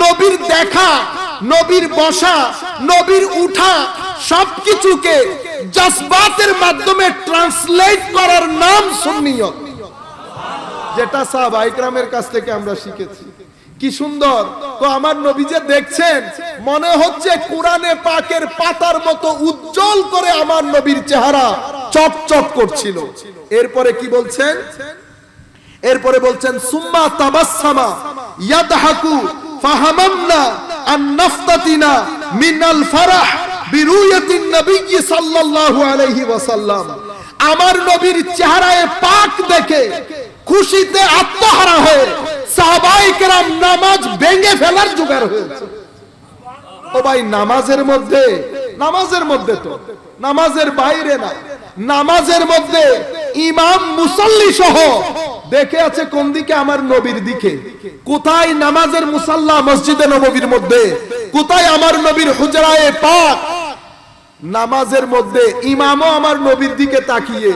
নবীর দেখা, নবীর বসা, নবীর উঠা সবকিছুকে জজবাতের মাধ্যমে ট্রান্সলেট করার নাম সুন্নিয়ত, যেটা সাহাবায়ে কেরামের কাছ থেকে আমরা শিখেছি। কি সুন্দর! তো আমার নবী যে দেখছেন, মনে হচ্ছে কোরআনে পাকের পাতার মতো উজ্জ্বল করে আমার নবীর চেহারা চকচক করছিল। এরপরে কি বলছেন? এরপরে বলছেন সুম্মা তাবাসসামা ইয়াদহাকু ফাহামামনা আন নাফতাতিনা মিনাল ফারাহ বিরুয়াতিন নবী সাল্লাল্লাহু আলাইহি ওয়াসাল্লাম। আমার নবীর চেহারায় পাক দেখে খুশিতে আত্মহারা হয়ে সাহাবায়ে কেরাম নামাজ ভেঙে ফেলার জোগাড় হয়েছে। ও ভাই, নামাজের মধ্যে তো, নামাজের বাইরে না, নামাজের মধ্যে ইমাম মুসল্লি সহ দেখে আছে কোন দিকে? আমার নবীর দিকে। কোথায় নামাজের মুসাল্লা? মসজিদে নববীর মধ্যে। কোথায়? আমার নবীর হুজরায়ে পাক। নামাজের মধ্যে ইমামও আমার নবীর দিকে তাকিয়ে,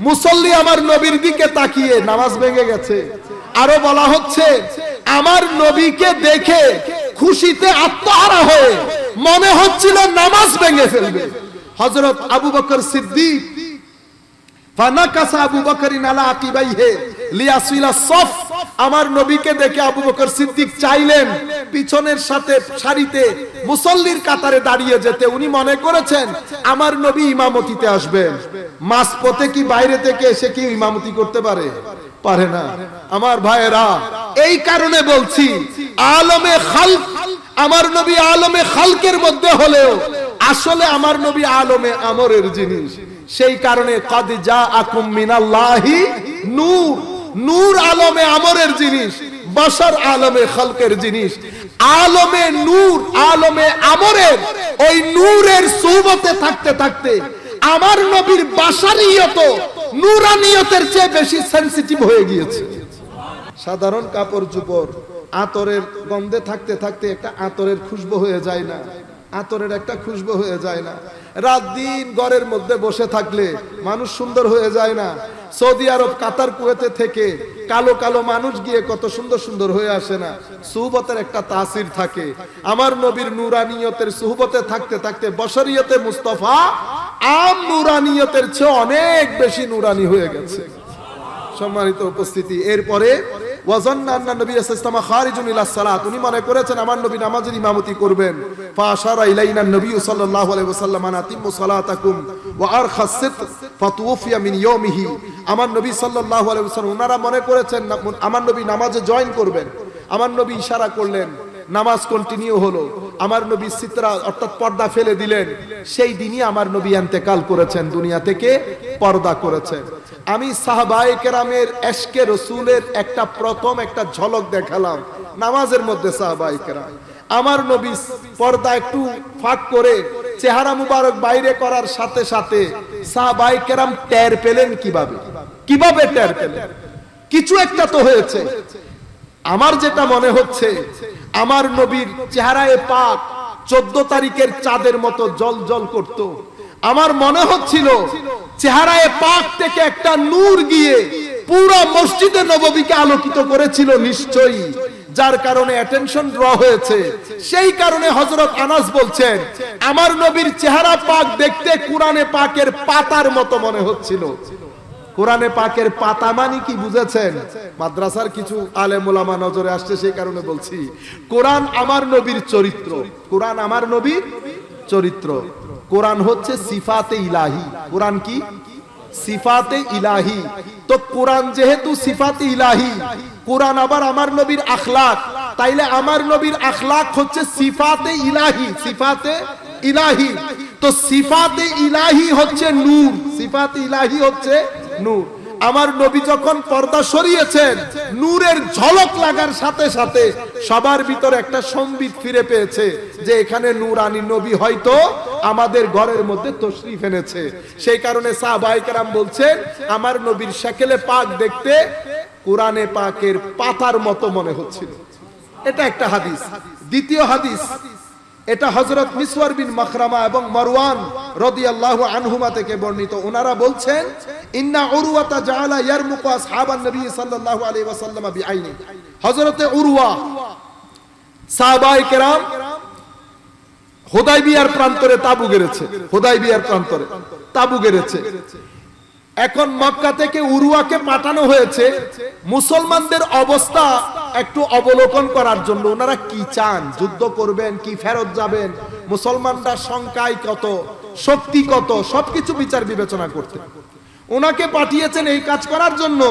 মুসল্লি আমার নবীর দিকে তাকিয়ে নামাজ ভেঙে গেছে। আরো বলা হচ্ছে আমার নবীকে দেখে খুশিতে আত্মহারা হয়ে মনে হচ্ছিল নামাজ ভেঙে ফেলবে। হযরত আবু বকর সিদ্দিক ফানাকাসা আবু বকরিন আলা আকিবাইহি লিয়াসিলা সফ। আমার নবীকে দেখে আবু বকর সিদ্দিক চাইলেন পিছনের সাথে সারিতে মুসল্লির কাতারে দাঁড়িয়ে যেতে। উনি মনে করেছেন আমার নবী ইমামতিতে আসবেন। মাঝপথে কি বাইরে থেকে এসে কি ইমামতি করতে পারে? পারে না। আমার ভাইয়েরা, এই কারণে বলছি আলমে খালক, আমার নবী আলমে খালকের মধ্যে হলেও আসলে আমার নবী আলমে আমরের জিনিস। সেই কারণে কাদ জাআকুম মিনাল্লাহি নূর, নূর আলমে আমরের জিনিস, বাশার আলমে খালকের জিনিস। আলমে নূর, আলমে আমরের ওই নূরের সুহবতে থাকতে থাকতে আমার নবীর বাশারিয়ত নূরানিয়তের চেয়ে বেশি সেনসিটিভ হয়ে গিয়েছে। সাধারণ কাপড় চোপড় আতরের গন্ধে থাকতে থাকতে একটা আতরের খুশবু হয়ে যায় না? আতরের একটা খুশবু হয়ে যায় না? রাত দিন ঘরের মধ্যে বসে থাকলে মানুষ সুন্দর হয়ে যায় না? সৌদি আরব, কাতার, কুয়েতে থেকে কালো কালো মানুষ গিয়ে কত সুন্দর সুন্দর হয়ে আসে না? সুহবতের একটা তাসির থাকে। আমার নবীর নূরানিয়তের সুহবতে থাকতে থাকতে বশরিয়তে মুস্তাফা আম নূরানিয়তের চেয়ে অনেক বেশি নূরানি হয়ে গেছে। সম্মানিত উপস্থিতি, এরপরে ওয়াজান্না আন্না নবী সাল্লাল্লাহু আলাইহি ওয়াসাল্লাম খারিজুন ইলা সালাত। উনি মনে করেছেন আমার নবী নামাজের ইমামতি করবেন। ফাআশারা ইলাইনা নবী সাল্লাল্লাহু আলাইহি ওয়াসাল্লাম আন আতিম্মু সালাতাকুম ওয়া আরখাস সিত ফাতুফিয়া মিন ইয়াউমিহি। আমার নবী সাল্লাল্লাহু আলাইহি ওয়াসাল্লাম ওনারা মনে করেছেন আমার নবী নামাজে জয়েন করবেন। আমার নবী ইশারা করলেন, নামাজ কন্টিনিউ হলো। আমার নবী সিতরা অর্থাৎ পর্দা ফেলে দিলেন। সেই দিনই আমার নবী ইন্তেকাল করেছেন, দুনিয়া থেকে পর্দা করেছেন। আমি সাহাবায়ে কেরামের এশকে রাসূলের প্রথম একটা ঝলক দেখালাম নামাজের মধ্যে। সাহাবায়ে কেরাম আমার নবী পর্দা একটু ফাঁক করে চেহারা মুবারক বাইরে করার সাথে সাথে সাহাবায়ে কেরাম টের পেলেন। কিভাবে টের পেলেন? কিছু একটা তো হয়েছে। আমার যেটা মনে হচ্ছে আমার নবীর চেহারায় পাক 14 তারিখের চাঁদের মতো জল জল করত। আমার মনে হচ্ছিল চেহারায় পাক থেকে একটা নূর গিয়ে পুরো মসজিদে নববীকে আলোকিত করেছিল নিশ্চয়ই, যার কারণে অ্যাটেনশন ড্র হয়েছে। সেই কারণে হযরত আনাস বলছেন আমার নবীর চেহারা পাক দেখতে কোরআনে পাকের পাতার মতো মনে হচ্ছিল। কোরআনে পাকের পাতা মানে কি বুঝেছেন? মাদ্রাসার কিছু আলেম ওলামা নজরে আসছে, সেই কারণে বলছি। কোরআন আমার নবীর চরিত্র, কোরআন আমার নবীর চরিত্র। কোরআন হচ্ছে সিফাতে ইলাহি। কোরআন কি? সিফাতে ইলাহি। তো কোরআন যেহেতু সিফাতে ইলাহি, কোরআন আবার আমার নবীর আখলাক, তাইলে আমার নবীর আখলাক হচ্ছে সিফাতে ইলাহি। সিফাতে ইলাহি, তো সিফাতে ইলাহি হচ্ছে নূর, সিফাতে ইলাহি হচ্ছে নূর। আমার নবী যখন পর্দা সরিয়েছেন, নূরের ঝলক লাগার সাথে সাথে সবার ভিতরে একটা সম্বিত ফিরে পেয়েছে যে এখানে নূরানী নবী হয়তো আমাদের ঘরের মধ্যে তশরিফ এনেছে। সেই কারণে সাহাবায়ে কেরাম বলছেন আমার নবীর শাকেলে পাক দেখতে কোরআনে পাকের পাতার মতো মনে হচ্ছিল। এটা একটা হাদিস। দ্বিতীয় হাদিস, এটা হযরত মিসওয়ার বিন মাখরামা এবং মারওয়ান রাদিয়াল্লাহু আনহুমা থেকে বর্ণিত। ওনারা বলছেন ইন্না উরওয়াতা জাআলা ইয়ারমুকু আসহাবান নবী সাল্লাল্লাহু আলাইহি ওয়াসাল্লাম বিআইনি। হযরতে উরওয়া সাহাবায়ে কেরাম হুদায়বিয়ার প্রান্তরে তাবু গেড়েছে, হুদায়বিয়ার প্রান্তরে তাবু গেড়েছে। এখন মক্কা থেকে উরওয়াকে পাঠানো হয়েছে মুসলমানদের অবস্থা একটু অবলোকন করার জন্য। ওনারা কি চান, যুদ্ধ করবেন কি ফেরত যাবেন, মুসলমানরা সংখ্যায় কত, শক্তি কত, সবকিছু বিচার বিবেচনা করতে ওনাকে পাঠিয়েছেন এই কাজ করার জন্য।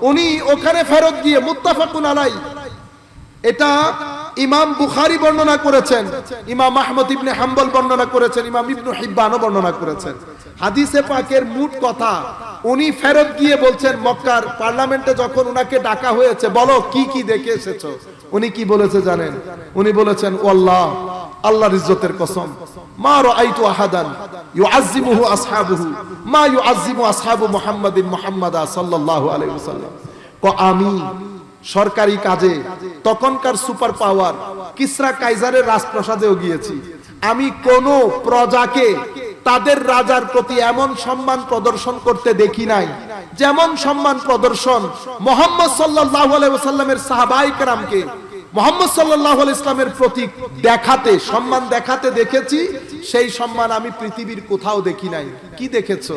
উনি ওখানে ফেরত গিয়ে মুত্তাফাকুন আলাই, এটা ইমাম বুখারী বর্ণনা করেছেন, ইমাম আহমদ ইবনে হাম্বল বর্ণনা করেছেন, ইমাম ইবনে হিব্বানও বর্ণনা করেছেন। হাদিসে পাকের মূল কথা, উনি ফেরত গিয়ে বলছেন মক্কার পার্লামেন্টে যখন উনাকে ডাকা হয়েছে, বলো কি কি দেখে এসেছো, উনি কি বলেছে জানেন? উনি বলেছেন ওয়াল্লাহ, আল্লাহর ইজ্জতের কসম, মা রাআইতু আহাদান ইউআজ্জিমুহু আসহাবুহু মা ইউআজ্জিমু আসহাবু মুহাম্মাদিন মুহাম্মাদা সাল্লাল্লাহু আলাইহি ওয়াসাল্লাম। আমি সরকারি কাজে তখনকার সুপার পাওয়ার কিসরা কাইজারের রাজপ্রাসাদেও গিয়েছি, আমি কোন প্রজাকে তাদের রাজার প্রতি এমন সম্মান প্রদর্শন করতে দেখি নাই যেমন সম্মান প্রদর্শন মুহাম্মদ সাল্লাল্লাহু আলাইহি ওয়াসাল্লামের সাহাবায়ে কেরামকে মুহাম্মদ সাল্লাল্লাহু আলাইহি ইসলামের প্রতি দেখাতে, সম্মান দেখাতে দেখেছি, সেই সম্মান আমি পৃথিবীর কোথাও দেখি নাই। কি দেখেছো?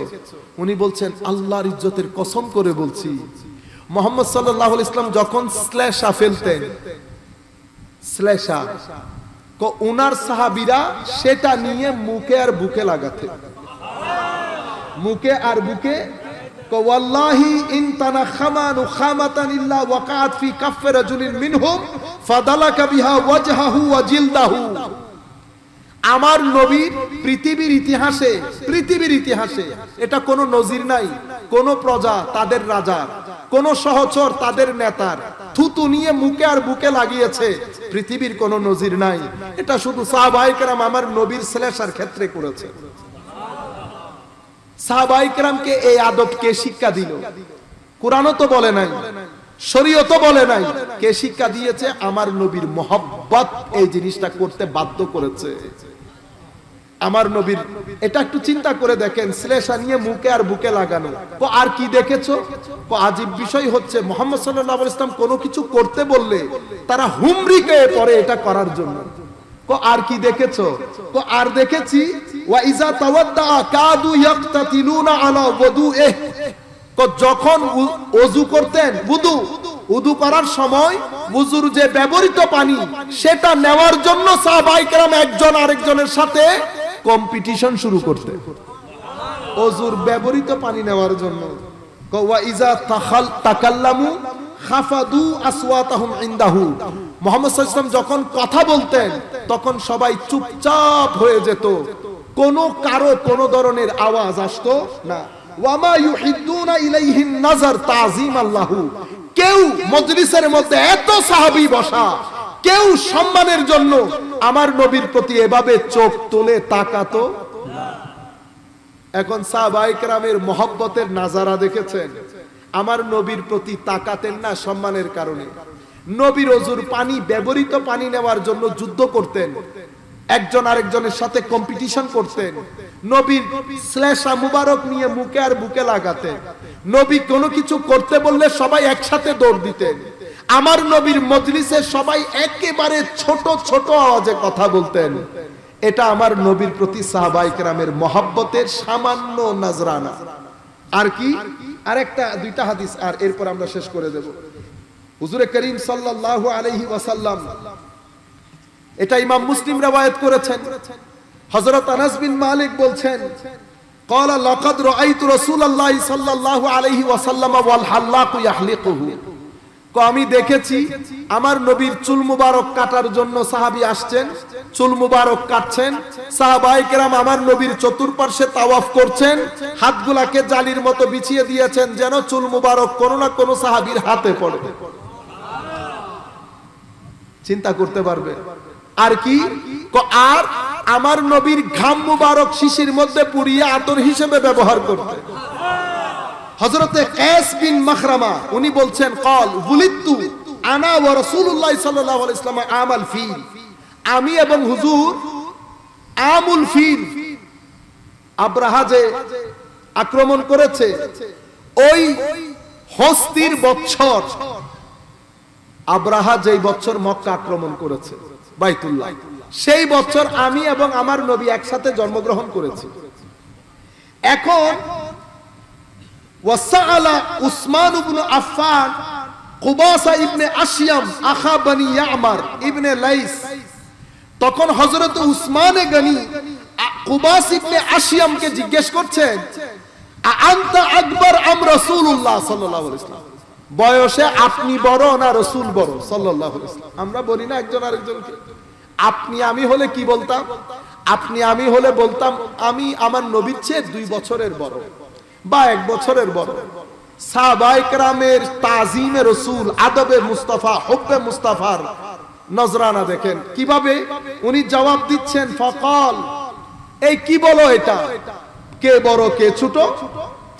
উনি বলছেন আল্লাহর ইজ্জতের কসম করে বলছি, মুহাম্মদ সাল্লাল্লাহু আলাইহি ইসলাম যখন শ্লেষা ফেলতেন, শ্লেষা উনার সাহাবীরা সেটা নিয়ে মুখে আর বুকে লাগাতে, মুখে আর বুকে। ওয়াল্লাহি ইন তানাখামা নুখামাতান ইল্লা ওয়াকাত ফি কাফফি রাজুলিন মিনহুম ফাদালাকা বিহা ওয়াজহাহু ওয়া জিলদাহু। আমার নবীর পৃথিবীর ইতিহাসে এটা কোনো নজির নাই, কোন প্রজা তাদের রাজার, কোন সহচর তাদের নেতার থুতু নিয়ে মুখে আর বুকে লাগিয়েছে, পৃথিবীর কোন নজির নাই। এটা শুধু সাহাবায়ে কেরাম আমার নবীর শ্লেষার ক্ষেত্রে করেছে। সাহাবায়ে কেরামকে এই আদব কে শিক্ষা দিল? কুরআনও তো বলে নাই, শরীয়তও বলে নাই, কে শিক্ষা দিয়েছে? আমার নবীর মহব্বত এই জিনিসটা করতে বাধ্য করেছে আমার নবীর। এটা একটু চিন্তা করে দেখেন, শ্লেষা নিয়ে মুখে আর বুকে লাগানো। আর কি দেখেছো? আজীব বিষয় হচ্ছে মুহাম্মদ সাল্লাল্লাহু আলাইহি ওয়াসাল্লাম কোনো কিছু করতে বললে তারা হুমড়িকে পড়ে এটা করার জন্য। আর কি দেখেছো? আর দেখেছি ওয়া ইজা তাওয়াদ্দা কাদু ইয়াকতাতিলুনা আলা ওযুইহি, যখন ওযু করতেন, উযু করার সময় ওযুর যে ব্যবহৃত পানি সেটা নেওয়ার জন্য সাহাবায়ে কেরাম একজন আরেকজনের সাথে কম্পিটিশন শুরু করতেন ওযুর ব্যবহৃত পানি নেওয়ার জন্য। ওয়া ইজা তাকাল্লামু খাফাদু আসওয়াতাহুম ইনদাহু, মুহাম্মদ সাল্লাল্লাহু আলাইহি ওয়াসাল্লাম যখন কথা বলতেন তখন সবাই চুপচাপ হয়ে যেত, কারো কোনো ধরনের আওয়াজ আসতো না। ওয়ামা ইউহিদ্দুনা ইলাইহিন নাযার তাযীমান লাহু, কেউ মজলিসের মধ্যে এত সাহাবী বসা, কেউ সম্মানের জন্য আমার নবীর প্রতি এভাবে চোখ তুলে তাকাতো না। এখন সাহাবায়ে কেরামের মহব্বতের নাজারা দেখেছেন? আমার নবীর প্রতি তাকাতেন না সম্মানের কারণে। নবীর ওযুর পানি, ব্যবহৃত পানি নেওয়ার জন্য যুদ্ধ করতেন, একজন আরেকজনের সাথে কম্পিটিশন করতেন। নবীর শ্লেষা মুবারক নিয়ে মুখে আর বুকে লাগাতেন। নবী কোনো কিছু করতে বললে সবাই একসাথে দৌড় দিতেন। আমার নবীর মজলিসে সবাই একেবারে ছোট ছোট আওয়াজে কথা বলতেন। এটা আমার নবীর প্রতি সাহাবায়ে কেরামের মহব্বতের সামান্য নজরানা। আর কি? আরেকটা দুইটা হাদিস আর এরপর আমরা শেষ করে দেব। হুজুরে করিম সাল্লাল্লাহু আলাইহি ওয়াসাল্লাম, এটা ইমাম মুসলিম রওয়ায়াত করেছেন, হযরত আনাস বিন মালিক বলছেন, ক্বালা লাকাদ রাআইতু রাসূলুল্লাহি সাল্লাল্লাহু আলাইহি ওয়াসাল্লাম ওয়াল হাল্লাকু ইয়াহলিকুহু, আমি দেখেছি আমার নবীর চুল মুবারক কাটার জন্য সাহাবী আসছেন, চুল মুবারক কাটছেন। সাহাবায়ে কেরাম আমার নবীর চতুর্পার্শ্বে তাওয়াফ করছেন, হাতগুলাকে জালির মতো বিছিয়ে দিয়েছেন যেন চুল মুবারক কোনো না কোনো সাহাবীর হাতে পড়ে। চিন্তা করতে পারবে? আর কি? আর আমার নবীর ঘাম মুবারক শিশির মধ্যে পুড়িয়ে আতর হিসেবে ব্যবহার করতে। হযরতে কায়েস বিন মাখরামা উনি বলছেন, ক্বাল বুলিতু আনা ওয়া রাসূলুল্লাহ সাল্লাল্লাহু আলাইহি ওয়াসাল্লাম আমাল ফিল, আমি এবং হুজুর আমুল ফিল, আব্রাহা যে আক্রমণ করেছে ওই হস্তির বৎসর, আব্রাহা যেই বৎসর মক্কা আক্রমণ করেছে বাইতুল্লাহ। সেই বছর আমি এবং আমার নবী একসাথে জন্মগ্রহণ করেছি। এখন ওয়াসাআলা উসমান ইবনে আফফান কুবাসা ইবনে আশিয়াম আখা বনি ইয়ামার ইবনে লাইস, তখন হযরত উসমানে গনি কুবাস ইবনে আশিয়ামকে জিজ্ঞেস করছেন, আনতা আকবার আম রাসূলুল্লাহ সাল্লাল্লাহু আলাইহি ওয়াসাল্লাম, বয়সে আপনি বড় না রাসূল বড় সাল্লাল্লাহু আলাইহি ওয়াসাল্লাম? আমরা বলি না একজন আরেকজনকে আপনি আমি হলে কি বলতাম? আপনি আমি হলে বলতাম আমি আমার নবীর চেয়ে 2 বছরের বড় বা 1 বছরের বড়। সাহাবায়ে কেরামের তাজিমে রাসূল, আদবে মুস্তাফা, হুব্বে মুস্তাফার নজরানা দেখেন কিভাবে উনি জবাব দিচ্ছেন। ফাকাল, এই কি বলো এটা, কে বড় কে ছোট?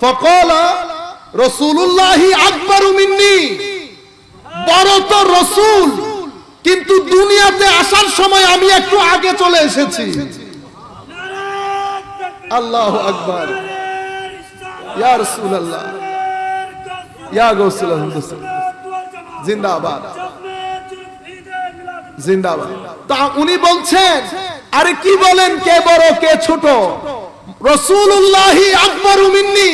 ফাকালা রাসূলুল্লাহি আকবারু মিন্নি, বড় তো রাসূল, কিন্তু দুনিয়াতে আসার সময় আমি একটু আগে চলে এসেছি। আল্লাহু আকবার, ইয়া রাসূলুল্লাহ, ইয়া গাউসুল হিন্দুস্তান, জিন্দাবাদ জিন্দাবাদ। তা উনি বলছেন, আরে কি বলেন কে বড় কে ছোট? রাসূলুল্লাহি আকবারু মিন্নি,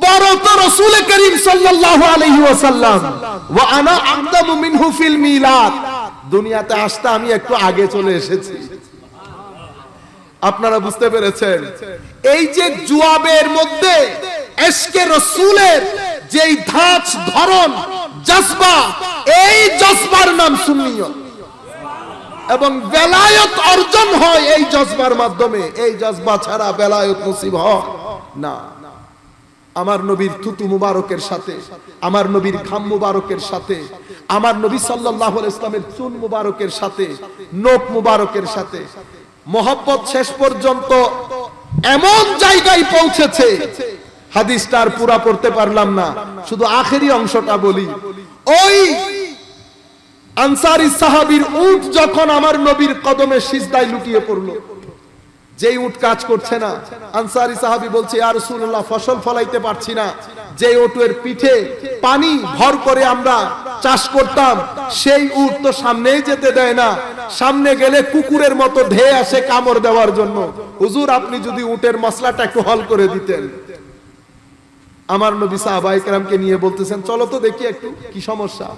বড় তো রাসূল করিম সাল্লাল্লাহু আলাইহি ওয়াসাল্লাম, ওয়া আনা আকদামু মিনহু ফিল মিলাদ, দুনিয়াতে আসতে আমি একটু আগে চলে এসেছি। আপনারা বুঝতে পেরেছেন? এই যে জুয়াবের মধ্যে ইশকে রাসূলের যেই ধাঁচ ধরন জজবা, এই জজবার নাম সুন্নিয়ত, এবং বেলায়েত অর্জন হয় এই জজবার মাধ্যমে। এই জজবা ছাড়া বেলায়েত নসিব হয় না। আমার নবীর থুতু মুবারকের সাথে, আমার নবীর ঘাম মুবারকের সাথে, আমার নবী সাল্লাল্লাহু আলাইহি ওয়াসাল্লামের চুল মুবারকের সাথে, নখ মুবারকের সাথে মোহব্বত শেষ পর্যন্ত এমন জায়গায় পৌঁছেছে, হাদিসটা আর পুরা পড়তে পারলাম না, শুধু আখেরি অংশটা বলি। ওই আনসারী সাহাবীর উট যখন আমার নবীর কদমে সিজদায় লুটিয়ে পড়লো, যেই উট কাজ করছে না, আনসারী সাহাবী বলছে, ইয়া রাসূলুল্লাহ, ফসল ফলাইতে পারছি না, যে উটের পিঠে পানি ভর করে আমরা চাষ করতাম, সেই উট তো সামনেই যেতে দেয় না, সামনে গেলে কুকুরের মতো ধেয়ে আসে কামড় দেওয়ার জন্য। হুজুর, আপনি যদি উটের মশলাটা একটু হল করে দিতেন। আমার নবী সাহাবায়ে কেরামকে নিয়ে বলতেছেন, চলো তো দেখি একটু কি সমস্যা।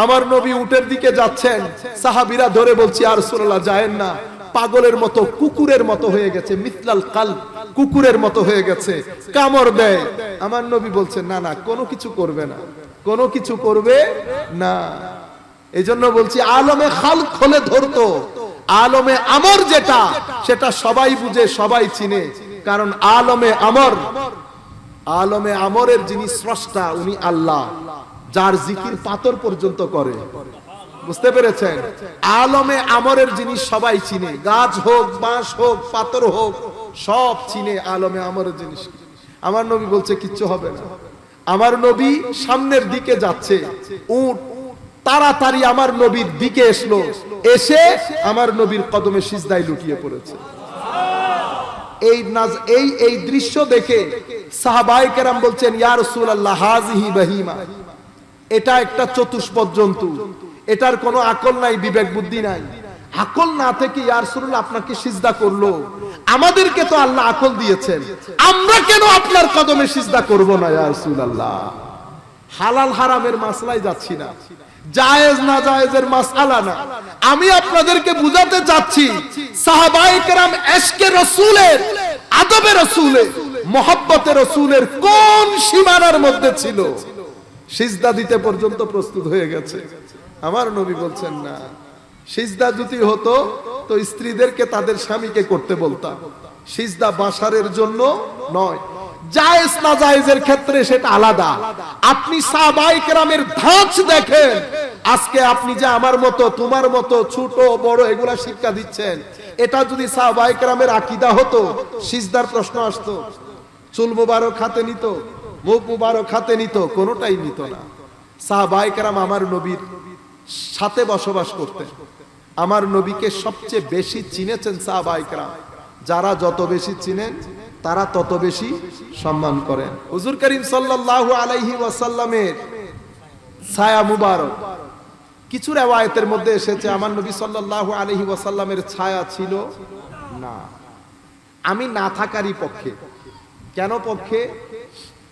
আমার নবী উটের দিকে যাচ্ছেন, সাহাবীরা ধরে বলছি, ইয়া রাসূলুল্লাহ, যায়েন না, পাগলের মতো কুকুরের মতো হয়ে গেছে, মিথলাল কালব, কুকুরের মতো হয়ে গেছে, কামড় দেয়। আমার নবী বলছেন, না না, কোনো কিছু করবে না, কোনো কিছু করবে না। এজন্য বলছি, আলমে খালক হলে ধরতো, আলমে আমর যেটা, সেটা সবাই বুঝে, সবাই চিনে, কারণ আলমে আমর, আলমে আমরের যিনি স্রষ্টা উনি আল্লাহ, যার জিকির পাথর পর্যন্ত করে। বুঝতে পেরেছেন? আলমে আমরের জিনিস সবাই চিনে, গাছ হোক, বাঁশ হোক, পাথর হোক, সব চিনে আলমে আমরের জিনিস। আমার নবী বলছে কিচ্ছু হবে না। আমার নবী সামনের দিকে যাচ্ছে, উট তাড়াতাড়ি আমার নবীর দিকে এসলো, এসে আমার নবীর কদমে সিজদায় লুটিয়ে পড়েছে। এই দৃশ্য দেখে সাহাবায়ে কেরাম বলছেন, ইয়া রাসূলুল্লাহ, হাযিহি বাহিমা, এটা একটা চতুষ্পদ জন্তু, এটার কোনো আকল নাই, বিবেক বুদ্ধি নাই। আকল না থেকে ইয়া রাসূলুল্লাহ আপনাকে সিজদা করলো, আমাদেরকে তো আল্লাহ আকল দিয়েছেন, আমরা কেন আপনার কদমে সিজদা করব না ইয়া রাসূলুল্লাহ? হালাল হারামের মাসলায় যাচ্ছি না, জায়েজ না জায়েজের মাসআলা না, আমি আপনাদেরকে বুঝাতে চাচ্ছি সাহাবায়ে কেরাম ইশকে রাসূলের, আদবে রাসূলের, মুহাব্বতে রাসূলের কোন সীমানার মধ্যে ছিল, সিজদা দিতে পর্যন্ত প্রস্তুত হয়ে গেছে। আমার নবী বলছেন, না, সিজদা যদি হতো তো স্ত্রীদেরকে তাদের স্বামীকে করতে বলতাম, সিজদা বাশারের জন্য নয়। জায়েজ না জায়েজের ক্ষেত্রে সেটা আলাদা। আপনি সাহাবায়ে কেরামের ধাঁচ দেখেন, আজকে আপনি যে আমার মতো, তোমার মতো ছোট বড় এগুলা শিক্ষা দিচ্ছেন, এটা যদি সাহাবায়ে কেরামের আকীদা হতো, সিজদার প্রশ্ন আসতো, চুল মুবারক হাতে নিত, মুখ মুবারক হাতে নিত, কোনোটাই নিত না। সাহাবায়ে কেরাম আমার নবীর সাথে বসবাস করতেন, আমার নবীকে সবচেয়ে বেশি চিনেছেন সাহাবায়ে কেরাম। যারা যত বেশি চিনেন তারা তত বেশি সম্মান করেন। হুজুর করিম সাল্লাল্লাহু আলাইহি ওয়াসাল্লামের ছায়া মুবারক কিছু রিওয়ায়াতের মধ্যে এসেছে আমার নবী সাল্লাল্লাহু আলাইহি ওয়াসাল্লামের ছায়া ছিল না। আমি না থাকারই পক্ষে। কেন পক্ষে?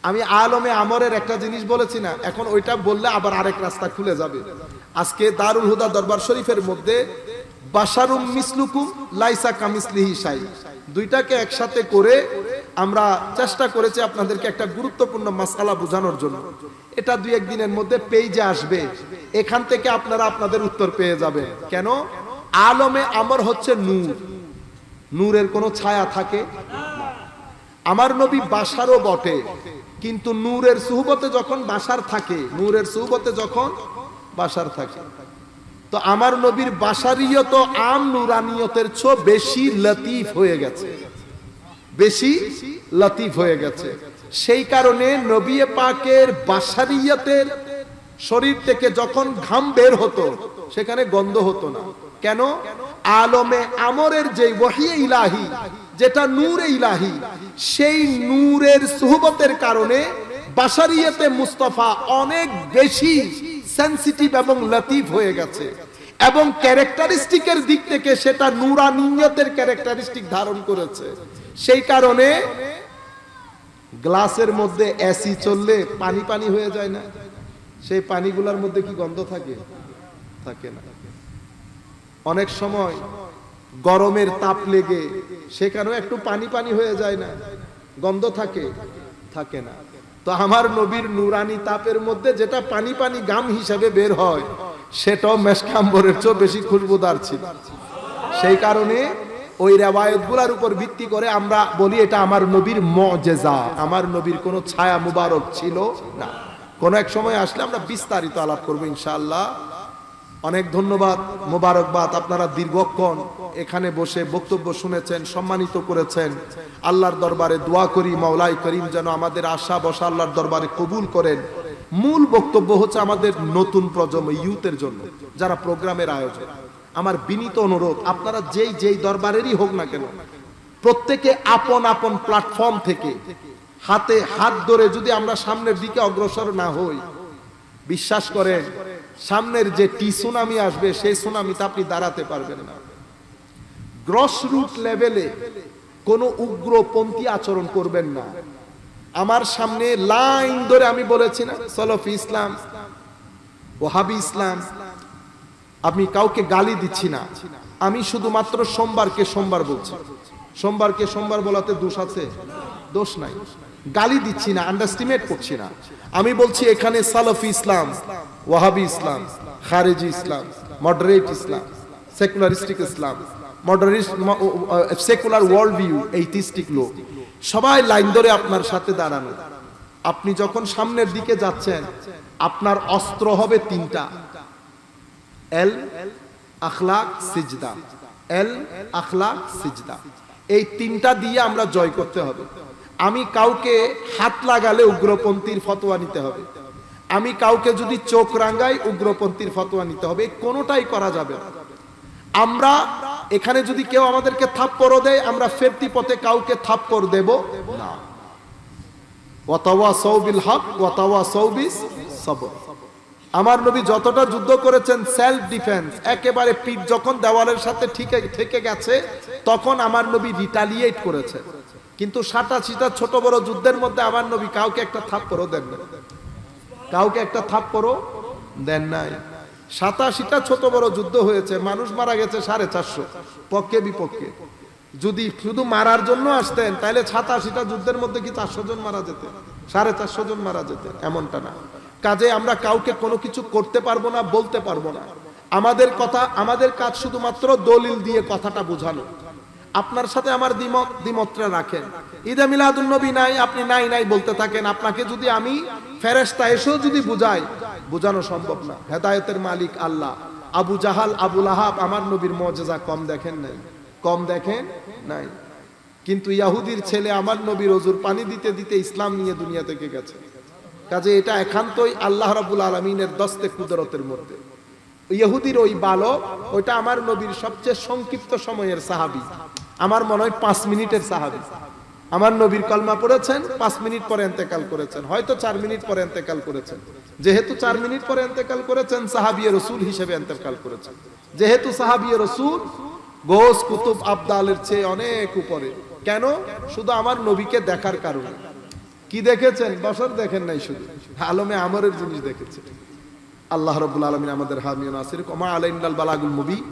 আমি আলমে আমরের একটা জিনিস বলেছি না, এখন ওইটা বললে আবার আরেক রাস্তা খুলে যাবে। আজকে দারুল হুদা দরবার শরীফের মধ্যে বাশারুম মিসলুকুম লাইসা কামিসলিহি শাই, দুইটাকে একসাথে করে আমরা চেষ্টা করেছি আপনাদেরকে একটা গুরুত্বপূর্ণ মাসআলা বোঝানোর জন্য। এটা দুই একদিনের মধ্যে পেজে আসবে, এখান থেকে আপনারা আপনাদের উত্তর পেয়ে যাবেন। কেন? আলমে আমর হচ্ছে নূর, নূরের কোনো ছায়া থাকে না। আমার নবী বাশারও বটে, কিন্তু নূরের সুহবতে যখন বাশার থাকে, নূরের সুহবতে যখন বাশার থাকে, তো আমার নবীর বাশারিয়ত আম নূরানিয়তের চেয়ে বেশি লতিফ হয়ে গেছে, বেশি লতিফ হয়ে গেছে। সেই কারণে নবী পাকের বাশারিয়তের শরীর থেকে যখন ঘাম বের হতো সেখানে গন্ধ হতো না। কেন? আলমে আমরের যে ওহী ইলাহি, যেটা নূরে ইলাহি, সেই নূরের সুহবতের কারণে বাশারিয়তে মুস্তাফা অনেক বেশি সেনসিটিভ এবং লতিফ হয়ে গেছে, এবং ক্যারেক্টারিস্টিকের দিক থেকে সেটা নূরানিয়তের ক্যারেক্টারিস্টিক ধারণ করেছে। সেই কারণে গ্লাসের মধ্যে এসি চললে পানি পানি হয়ে যায় না? সেই পানিগুলোর মধ্যে কি গন্ধ থাকে? থাকে না। অনেক সময় গরমের তাপ লেগে সেখানেও একটু পানি পানি হয়ে যায় না? গন্ধ থাকে? থাকে না। তো আমার নবীর নূরানি তাপের মধ্যে যেটা পানি পানি গাম হিসাবে বের হয়, সেটাও মেশকাম্বরের চেয়ে বেশি খুশবুদার ছিল। সেই কারণে ওই রিওয়ায়াতগুলোর উপর ভিত্তি করে আমরা বলি এটা আমার নবীর মুজিজা, আমার নবীর কোনো ছায়া মুবারক ছিল না। কোন এক সময় আসলে আমরা বিস্তারিত আলাপ করব ইনশাআল্লাহ। অনেক ধন্যবাদ, মোবারকবাদ। আপনারা দীর্ঘক্ষণ এখানে বসে বক্তব্য শুনেছেন, সম্মানিত করেছেন। আল্লাহর দরবারে দোয়া করি মাওলাই করিম যেন আমাদের আশা বসা আল্লাহর দরবারে কবুল করেন। মূল বক্তব্য হচ্ছে আমাদের নতুন প্রজন্ম, ইউথের জন্য, যারা প্রোগ্রামের আয়োজন। আমার বিনীত অনুরোধ, আপনারা যেই দরবারেরই হোক না কেন, প্রত্যেকে আপন আপন প্ল্যাটফর্ম থেকে হাতে হাত ধরে যদি আমরা সামনের দিকে অগ্রসর না হই, বিশ্বাস করেন সামনের যে সুনামি আসবে সেই সুনামিতে আপনি দাঁড়াতে পারবেন না। গ্রসরুট লেভেলে কোনো উগ্রপন্থী আচরণ করবেন না। আমার সামনে লাইন ধরে আমি বলেছি না, সলফি ইসলাম, ওয়াহাবি ইসলাম, আমি কাউকে গালি দিচ্ছি না। আমি শুধুমাত্র সোমবারকে সোমবার বলছি। সোমবারকে সোমবার বলাতে দোষ আছে? দোষ নাই। গালি দিচ্ছি না, আন্ডারস্টিমেট করছি না। আমি বলছি এখানে সালাফি ইসলাম, ওয়াহাবি ইসলাম, খারেজি ইসলাম, মডারেট ইসলাম, সেকুলারিস্টিক ইসলাম, মডারিস্ট সেকুলার ওয়ার্ল্ড ভিউ, এইথিস্টিক লোক, সবাই লাইন ধরে আপনার সাথে দাঁড়ানো। আপনি যখন সামনের দিকে যাচ্ছেন, আপনার অস্ত্র হবে তিনটা: এল, আখলাক, সিজদা। এল, আখলাক, সিজদা, এই তিনটা দিয়ে আমরা জয় করতে হবে। আমি কাউকে হাত লাগালে উগ্রপন্থীর ফতোয়া নিতে হবে, আমি কাউকে যদি চোখ রাঙ্গাই উগ্রপন্থীর ফতোয়া নিতে হবে। কোনোটাই করা যাবে না। আমরা এখানে যদি কেউ আমাদেরকে থাপ্পড় দেয়, আমরা ফেরতি পথে কাউকে থাপ্পড় দেব না। ওয়াতাওয়াসাউ বিল হক ওয়াতাওয়াসাউ বিস সবর। আমার নবী যতটা যুদ্ধ করেছেন সেলফ ডিফেন্স, একেবারে পিঠ যখন দেওয়ালের সাথে ঠেকে গেছে তখন আমার নবী রিটালিয়েট করেছে। কিন্তু 87টা ছোট বড় যুদ্ধের মধ্যে আমার নবী কাউকে একটা থাপ্পড়ও দেন না, কাউকে একটা থাপ্পড়ও দেন নাই। 87টা ছোট বড় যুদ্ধ হয়েছে, মানুষ মারা গেছে 450, পক্ষে বিপক্ষে। যদি শুধু মারার জন্য আসতেন তাহলে 87টা যুদ্ধের মধ্যে কি 400 জন মারা যেতেন? 450 জন মারা যেতেন? এমনটা না। কাজে আমরা কাউকে কোনো কিছু করতে পারবো না, বলতে পারবো না। আমাদের কাজ শুধুমাত্র দলিল দিয়ে কথাটা বোঝানো। আপনার সাথে আমার দ্বিমতটা রাখেন। ঈদে মিলাদুন নবী নাই, আপনি নাই বলতে থাকেন। আপনাকে যদি আমি ফেরেশতা এসেও যদি বুঝাই, বোঝানো সম্ভব না। হেদায়েতের মালিক আল্লাহ। আবু জাহাল, আবু লাহাব আমার নবীর মুজিজা কম দেখেন নাই, কম দেখেন নাই। কিন্তু ইহুদির ছেলে আমার নবীর ওযুর পানি দিতে দিতে ইসলাম নিয়ে দুনিয়া থেকে গেছে। কাজে এটা একান্তই আল্লাহ রাব্বুল আলামিনের দস্তে কুদরতের মধ্যে। ইহুদির ওই বালক, ওইটা আমার নবীর সবচেয়ে সংক্ষিপ্ত সময়ের সাহাবী। আমার মনে হয় 5 মিনিটের সাহাবী। আমার নবীর কলমা পড়েছেন, 5 মিনিট পরে ইন্তেকাল করেছেন, হয়তো 4 মিনিট পরে ইন্তেকাল করেছেন। যেহেতু 4 মিনিট পরে ইন্তেকাল করেছেন, সাহাবিয়ে রাসূল হিসেবে ইন্তেকাল করেছেন। যেহেতু সাহাবিয়ে রাসূল গোস কুতুব আবদালের চেয়ে অনেক উপরে। কেন? শুধু আমার নবীকে দেখার কারণে। কি দেখেছেন? বশর দেখেন নাই, শুধু আলমে আমরের জিনিস দেখেছেন। আল্লাহ রাব্বুল আলামিন আমাদের হামিয়া নাসির, ওয়া মা আলাইনাল বালাগুল মুবিন।